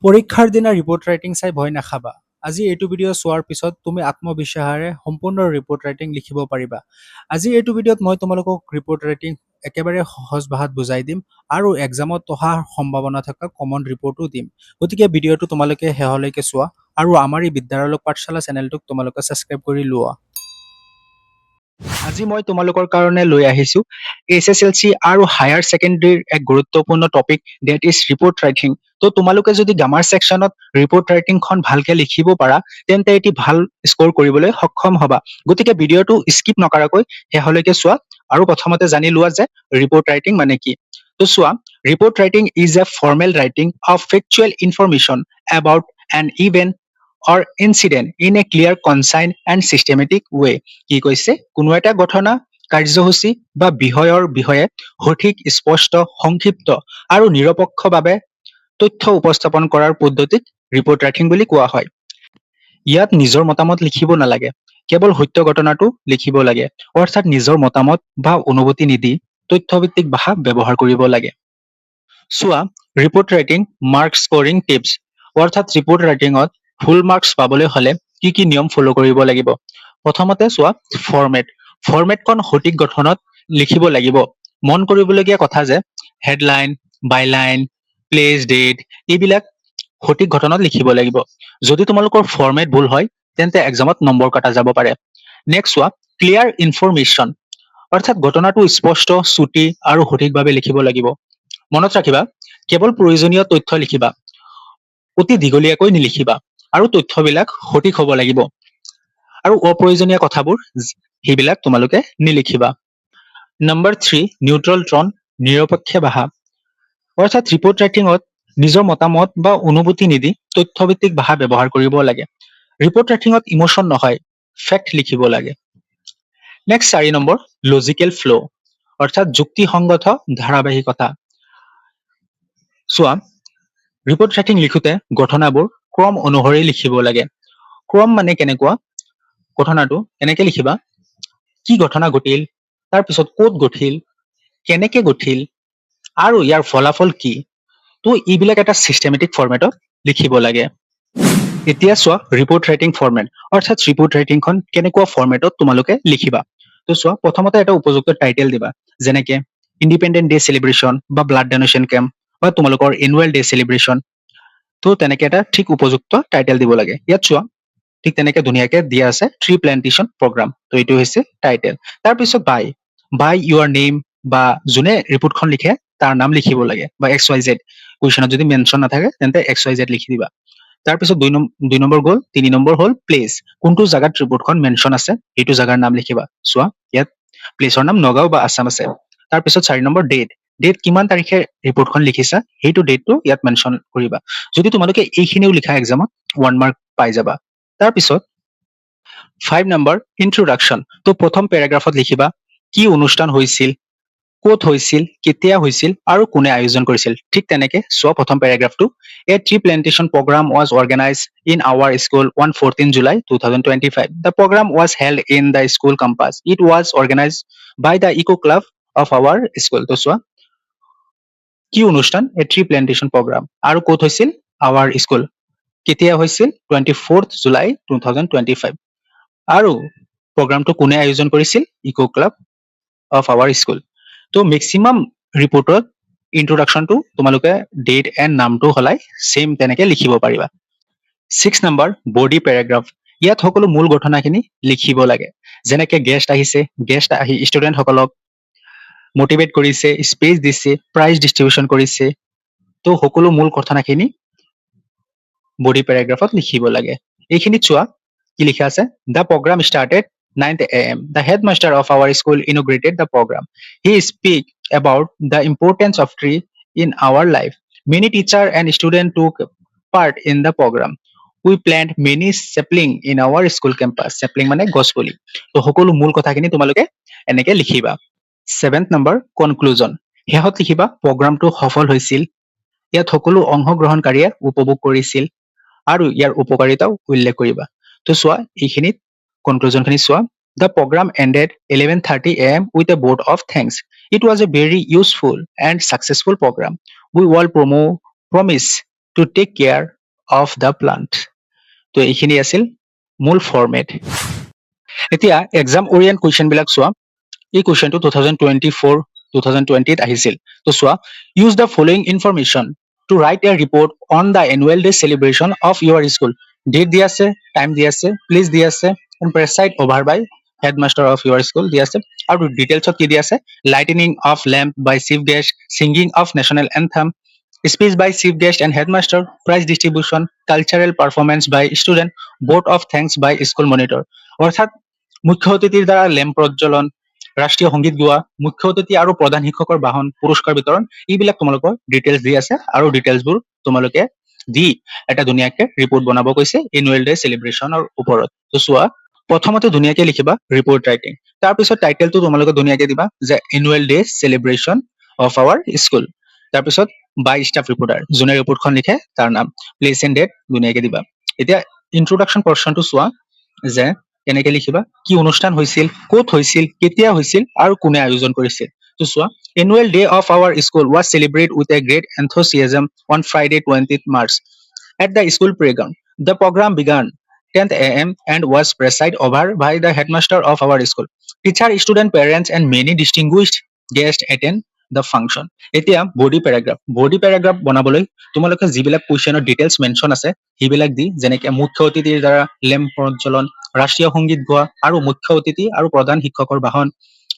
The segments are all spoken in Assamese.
পৰীক্ষাৰ দিনা ৰিপৰ্ট ৰাইটিং চাই ভয় নাখাবা। আজি এইটো ভিডিঅ' চোৱাৰ পিছত তুমি আত্মবিশ্বাসেৰে সম্পূৰ্ণ ৰিপৰ্ট ৰাইটিং লিখিব পাৰিবা। আজি এইটো ভিডিঅ'ত মই তোমালোকক ৰিপৰ্ট ৰাইটিং একেবাৰে সহজ ভাষাত বুজাই দিম আৰু এক্সামত অহাৰ সম্ভাৱনা থকা কমন ৰিপৰ্টো দিম। গতিকে ভিডিঅ'টো তোমালোকে শেষলৈকে চোৱা আৰু আমাৰ এই বিদ্যালয় পাঠশালা চেনেলটোক তোমালোকে ছাবস্ক্ৰাইব কৰি লোৱা। আজি মই তোমালোকৰ কাৰণে লৈ আহিছো SSLC আৰু হায়াৰ ছেকেণ্ডেৰীৰ এক গুৰুত্বপূৰ্ণ topic that is report writing. তো তোমালোকে যদি গ্ৰামাৰ ছেকশ্যনত ৰিপৰ্ট ৰাইটিংখন ভালকে লিখিব পাৰা তেন্তে এটি ভাল স্ক'ৰ কৰিবলৈ সক্ষম হবা। গতিকে ভিডিঅ'টো স্কিপ নকৰাকৈ শেষলৈকে চোৱা আৰু প্ৰথমতে জানি লোৱা যে ৰিপৰ্ট ৰাইটিং মানে কি। তো চোৱা, report writing is a formal writing of factual information about N event or incident in a clear, concise and systematic way। কি কৈছে, কোনো এটা ঘটনা, কাৰ্যসূচী বা বিষয়ৰ বিষয়ে সঠিক, স্পষ্ট, সংক্ষিপ্ত আৰু নিৰপেক্ষভাৱে তথ্য উপস্থাপন কৰাৰ পদ্ধতিক ৰিপৰ্ট ৰাইটিং বুলি কোৱা হয়। ইয়াত নিজৰ মতামত লিখিব নালাগে, কেৱল সত্য ঘটনাটো লিখিব লাগে, অৰ্থাৎ নিজৰ মতামত বা অনুভূতি নিদি তথ্যভিত্তিক ভাষা ব্যৱহাৰ কৰিব লাগে। চোৱা, report writing mark scoring tips, অৰ্থাৎ ৰিপৰ্ট ৰাইটিঙত ফুল মাৰ্কছ পাবলৈ হলে কি কি নিয়ম ফলো কৰিব লাগিব। প্ৰথমতে চোৱা, ফৰ্মেটখন সঠিক গঠনত লিখিব লাগিব। মন কৰিবলগীয়া কথা যে হেডলাইন, বাইলাইন, প্লেচ, ডেট এইবিলাক সঠিক ঘটনাত লিখিব লাগিব। যদি তোমালোকৰ ফৰ্মেট ভুল হয় তেন্তে এক্সামত নম্বৰ কাটা যাব পাৰে। নেক্সট চোৱা, ক্লিয়াৰ ইনফৰমেশ্যন, অৰ্থাৎ ঘটনাটো স্পষ্ট, চুটি আৰু সঠিকভাৱে লিখিব লাগিব। মনত ৰাখিবা, কেৱল প্ৰয়োজনীয় তথ্য লিখিবা, অতি দীঘলীয়াকৈ নিলিখিবা আৰু তথ্যবিলাক সঠিক হ'ব লাগিব। আৰু অপ্ৰয়োজনীয় কথাবোৰ সেইবিলাক তোমালোকে নিলিখিবা। নম্বৰ 3, নিউট্ৰেল টন, নিৰপেক্ষ ভাষা, অৰ্থাৎ ৰিপৰ্ট ৰাইটিঙত নিজৰ মতামত বা অনুভূতি নিদি তথ্যভিত্তিক ভাষা ব্যৱহাৰ কৰিব লাগে। ৰিপৰ্ট ৰাইটিঙত ইমোশ্যন নহয়, ফেক্ট লিখিব লাগে। নেক্সট 4 নম্বৰ, লজিকেল ফ্ল', অৰ্থাৎ যুক্তিসংগত ধাৰাবাহিকতা। চোৱা, ৰিপৰ্ট ৰাইটিং লিখোতে ঘটনাবোৰ ক্ৰম অনুসৰি লিখিব লাগে। ক্ৰম মানে কেনেকুৱা, ঘটনাটো এনেকে লিখিবা, কি ঘটনা ঘটিল, তাৰপিছত ক'ত ঘটিল, কেনেকে ঘটিল আৰু ইয়াৰ ফলাফল কি। তো এইবিলাক এটা চিষ্টেমেটিক ফৰ্মেটত লিখিব লাগে। এতিয়া চোৱা, ৰিপৰ্ট ৰাইটিং ফৰ্মেট, অৰ্থাৎ ৰিপৰ্ট ৰাইটিংখন কেনেকুৱা ফৰ্মেটত তোমালোকে লিখিবা। তো চোৱা, প্ৰথমতে এটা উপযুক্ত টাইটেল দিবা, যেনেকে ইণ্ডিপেণ্ডেন্ট ডে চেলিব্ৰেশ্যন বা ব্লাড ডনেশ্যন কেম্প বা তোমালোকৰ এনুৱেল ডে চেলিব্ৰেশ্যন। তো তেনেকে এটা ঠিক উপযুক্ত টাইটেল দিব লাগে। ইয়াত চোৱা, ঠিক তেনেকে ধুনীয়াকে দিয়া আছে, ট্ৰি প্লেণ্টেশ্যন প্ৰগ্ৰাম। তো এইটো হৈছে টাইটেল। তাৰপিছত বাই ইউৰ নেম, বা যোনে ৰিপৰ্টখন লিখে তাৰ নাম লিখিব লাগে, বা XYZ। কুৱেশ্যনত যদি মেনশ্যন নাথাকে তেন্তে XYZ লিখি দিবা। তাৰপিছত 2 নম্বৰ গ'ল। 3 নম্বৰ হ'ল প্লেচ, কোনটো জাগাত ৰিপৰ্টখন মেনশ্যন আছে সেইটো জাগাৰ নাম লিখিবা। চোৱা, ইয়াত প্লেচৰ নাম নগাঁও বা আছাম আছে। তাৰপিছত 4 নম্বৰ ডেট কিমান তাৰিখে ৰিপৰ্টখন লিখিছা সেইটো ডেটটো ইয়াত মেনশ্যন কৰিবা। যদি তোমালোকে এইখিনিও লিখা এক্সামত 1 মাৰ্ক পাই যাবা। তাৰপিছত 5 নম্বৰ ইন্ট্ৰডাকশ্যন। তো প্ৰথম পেৰাগ্ৰাফত লিখিবা কি অনুষ্ঠান হৈছিল, ক'ত হৈছিল, কেতিয়া হৈছিল আৰু কোনে আয়োজন কৰিছিল। ঠিক তেনেকে চোৱা, প্ৰথম পেৰাগ্ৰাফটো, a tree plantation programme was organised in our school on 14 July 2025. The program was held in the school campus. It was organized by the Eco Club of our school. তো চোৱা, কি অনুষ্ঠান, এ ট্ৰি প্লেণ্টেশ্যন প্ৰগ্ৰাম, আৰু ক'ত হৈছিল, আৱাৰ স্কুল, কেতিয়া হৈছিল, 24 July 2025, আৰু প্ৰগ্ৰামটো কোনে আয়োজন কৰিছিল, eco club of our school. তো মেক্সিমাম ৰিপৰ্টত ইন্ট্ৰডাকশ্যনটো তোমালোকে ডেট এণ্ড নামটো সলাই চেম তেনেকে লিখিব পাৰিবা। 6 নম্বৰ বডি পেৰাগ্ৰাফ। ইয়াত সকলো মূল ঘটনাখিনি লিখিব লাগে, যেনেকে গেষ্ট আহিছে, গেষ্ট আহি ষ্টুডেণ্টসকলক মটিভেট কৰিছে, স্পেচ দিছে, প্ৰাইজ ডিষ্ট্ৰিবিউশ্যন কৰিছে। তো সকলো মূল ঘটনাখিনি বডি পেৰাগ্ৰাফত লিখিব লাগে। এইখিনিত চোৱা কি লিখা আছে, the programme started 9 AM. The headmaster of our school inaugurated the program. He speak about the importance of tree in our life. Many teachers and students took part in the program. We plant many sapling in our school campus. Sapling মানে গছ পুলি। তো সকলো মূল কথাখিনি তোমালোকে এনেকে লিখিবা। 7th number conclusion. শেষত লিখিবা প্ৰগ্ৰামটো সফল হৈছিল, ইয়াত সকলো অংশগ্ৰহণকাৰীয়ে উপভোগ কৰিছিল আৰু ইয়াৰ উপকাৰিতাও উল্লেখ কৰিবা। তো চোৱা, এইখিনিত কনক্লুজনখিনি চোৱা, the program ended 11:30 AM with a vote of thanks. It was a very useful and successful program. We all promise to take care of the plant. তো এইখিনি আছিল মূল ফৰ্মেট। এতিয়া এক্সাম অৰিয়েণ্ট কুৱেশ্যন বিলাক চোৱা। এই কুৱেশ্যনটো 2024-2020 আহিছিল। তো চোৱা, use the following information to write a report on the annual day celebration of your school. Date দি আছে, টাইম দি আছে, প্লেচ দি আছে, and presided over by headmaster of your school দি আছে, আৰু ডিটেইলছত কি দি আছে, lighting of lamp by chief guest, singing of national anthem, speech by chief guest and headmaster, prize distribution, cultural performance by student, vote of thanks by school monitor. অৰ্থাৎ মুখ্য অতিথিৰ দ্বাৰা লেম্প প্ৰজ্বলন, ৰাষ্ট্ৰীয় সংগীত গোৱা, মুখ্য অতিথি আৰু প্ৰধান শিক্ষকৰ বাহন, পুৰস্কাৰ বিতৰণ, এইবিলাক তোমালোকৰ ডিটেইলছ দি আছে, আৰু ডিটেইলছবোৰ তোমালোকে দি এটা ধুনীয়াকে ৰিপৰ্ট বনাব কৈছে এনুৱেল ডে চেলিব্ৰেশ্যনৰ ওপৰত। তো চোৱা, প্ৰথমতে ধুনীয়াকে লিখিবা ৰিপৰ্ট ৰাইটিং, তাৰপিছত টাইটেলটো তোমালোকে ধুনীয়াকে দিবা যে annual day celebration of our school, তাৰপিছত বাই ষ্টাফ ৰিপৰ্টাৰ, যোনে ৰিপৰ্টখন লিখে তাৰ নাম, প্লেচ এণ্ড ডেট ধুনীয়াকে দিবা। এতিয়া ইন্ট্ৰডাকশ্যন পৰ্চনটো চোৱা যে কেনেকে লিখিবা, কি অনুষ্ঠান হৈছিল, ক'ত হৈছিল, কেতিয়া হৈছিল, আৰু কোনে আয়োজন কৰিছিল। তো চোৱা, annual day of our school was celebrated with a great enthusiasm on Friday 20th March at the school playground. The program began 10 a.m. and was presided over by the headmaster of our school. Teacher, student, parents, and many distinguished guests attend the function. এতিয়া বডি পেৰাগ্ৰাফ বনাবলৈ তোমালোকে যিবিলাক কুৱেশ্যনৰ ডিটেইলছ মেনশ্যন আছে সেইবিলাক দি, যেনেকে মুখ্য অতিথিৰ দ্বাৰা লেম্প প্ৰজ্বলন, ৰাষ্ট্ৰীয় সংগীত গোৱা, আৰু মুখ্য অতিথি আৰু প্ৰধান শিক্ষকৰ বাহন,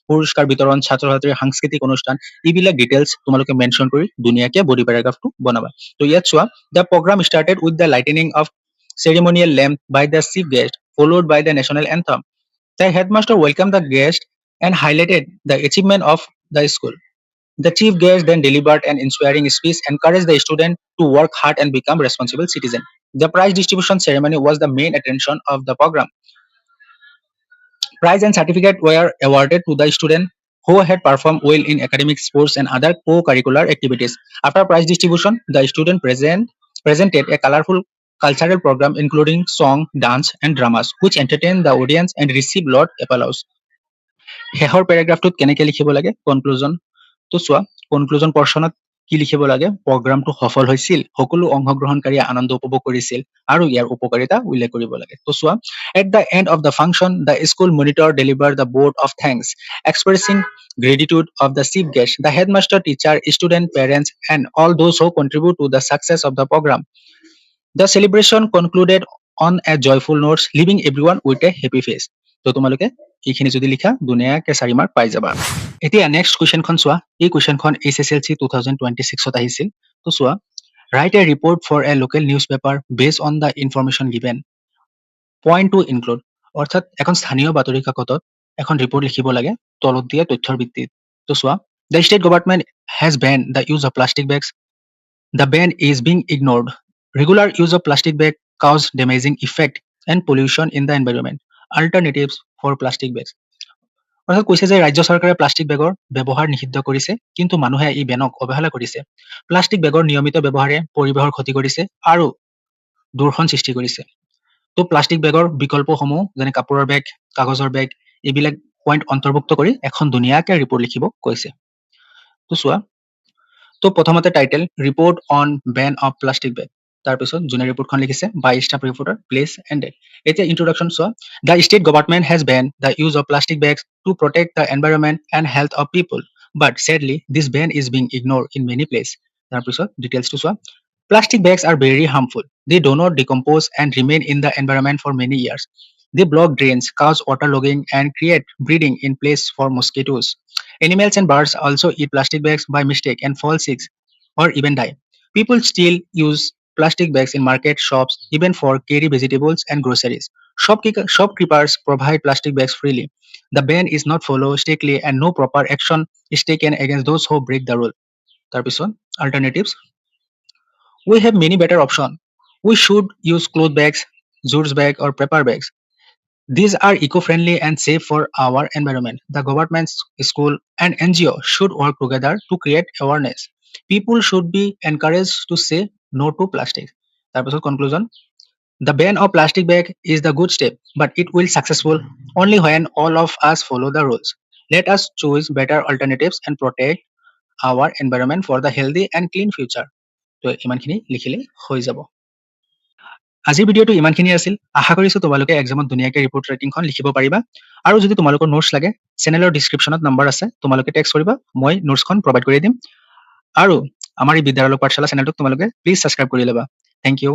পুৰস্কাৰ বিতৰণ, ছাত্ৰ ছাত্ৰীৰ সাংস্কৃতিক অনুষ্ঠান, এইবিলাক ডিটেইলছ তোমালোকে মেনশ্যন কৰি ধুনীয়াকে বডি পেৰাগ্ৰাফটো বনাবা। তো ইয়াত চোৱা, the programme started with the lightening of ceremonial lamp by the chief guest, followed by the national anthem. The headmaster welcomed the guest and highlighted the achievement of the school. The chief guest then delivered an inspiring speech, encouraged the student to work hard and become responsible citizen. The prize distribution ceremony was the main attraction of the program. Prize and certificate were awarded to the student who had performed well in academic, sports, and other co-curricular activities. After prize distribution, the student presented a colorful cultural program including song, dance, and dramas, which entertained the audience and received lot applause. শেষৰ পেৰাগ্ৰাফটোত কেনেকে লিখিব লাগে, কনক্লুজন। তো চোৱা, কনক্লুজন পৰ্চনত কি লিখিব লাগে, প্ৰগ্ৰামটো সফল হৈছিল, সকলো অংশগ্ৰহণকাৰীয়ে আনন্দ উপভোগ কৰিছিল, আৰু ইয়াৰ উপকাৰিতা উল্লেখ কৰিব লাগে। তো চোৱা, at the end of the function, the school monitor delivered the vote of thanks, expressing gratitude of the chief guest, the headmaster, teacher, student, parents, and all those who contribute to the success of the program. The celebration concluded on a joyful note, leaving everyone with a happy face. তো তোমালোকে এইখিনি যদি লিখা ধুনীয়াকে 4 মাৰ্ক পাই যাবা। এতিয়া নেক্সট কুৱেশ্যনখন চোৱা। এই কুৱেশ্যনখন HSLC 2026ত আহিছিল। তো চোৱা, write a report for a local newspaper based on the information given. Point to include, অৰ্থাৎ এখন স্থানীয় বাতৰি কাকতত এখন ৰিপৰ্ট লিখিব লাগে তলত দিয়া তথ্যৰ ভিত্তিত। তো চোৱা, the state government has ban the use of plastic bags. The ban is being ignored. Regular use of plastic bag cause damaging effect and pollution in the environment. Alternatives for plastic bags. অৰ্থাৎ কৈছে যে ৰাজ্য চৰকাৰে প্লাষ্টিক বেগৰ ব্যৱহাৰ নিষিদ্ধ কৰিছে, কিন্তু মানুহে এই বেনক অৱহেলা কৰিছে। প্লাষ্টিক বেগৰ নিয়মিত ব্যৱহাৰে পৰিৱেশৰ ক্ষতি কৰিছে আৰু দূষণ সৃষ্টি কৰিছে। তো প্লাষ্টিক বেগৰ বিকল্পসমূহ যেনে কাপোৰৰ বেগ, কাগজৰ বেগ, এইবিলাক পইণ্ট অন্তৰ্ভুক্ত কৰি এখন ধুনীয়াকে ৰিপৰ্ট লিখিব কৈছে। তো চোৱা, তো প্ৰথমতে title report on ban of plastic bag, তাৰপিছত যোনে ৰিপৰ্টখন লিখিছে by staff reporter, place and date. এতিয়া ইন্ট্ৰডাকশ্যন চোৱা, the state government has ban the use of plastic bags to protect the environment and health of people, but sadly this ban is being ignored in many place. তাৰপিছত ডিটেইলছটো চোৱা, plastic bags are very harmful. They do not decompose and remain in the environment for many years. They block drains, cause waterlogging, and create breeding in place for mosquitoes. Animals and birds also eat plastic bags by mistake and fall sick or even die. People still use plastic bags in market shops, even for carry vegetables and groceries. Shopkeepers provide plastic bags freely. The ban is not followed strictly and no proper action is taken against those who break the rule. তাৰপিছত alternatives. We have many better options. We should use cloth bags, jute bag, or paper bags. These are eco-friendly and safe for our environment. The government, school, and NGO should work together to create awareness. People should be encouraged to say no to plastic. তাৰপিছত conclusion. The ban of plastic bag is the good step, but it will successful only when all of us follow the rules. Let us choose better alternatives and protect our environment for the healthy and clean future. তো ইমানখিনি লিখিলে হৈ যাব। আজিৰ ভিডিঅ'টো ইমানখিনি আছিল আশা কৰিছো তোমালোকে এক্সামত ধুনীয়াকৈ ৰিপৰ্ট ৰাইটিংখন লিখিব পাৰিবা আৰু যদি তোমালোকৰ নোটছ লাগে চেনেলৰ ডিছক্ৰিপশ্যনত নম্বৰ আছে তোমালোকে টেক্সট কৰিবা মই নোটছখন প্ৰভাইড কৰি দিম আৰু আমাৰ এই বিদ্যালয় পাঠশালা চেনেলটোক তোমালোকে প্লিজ ছাবস্ক্ৰাইব কৰি ল'বা থেংক ইউ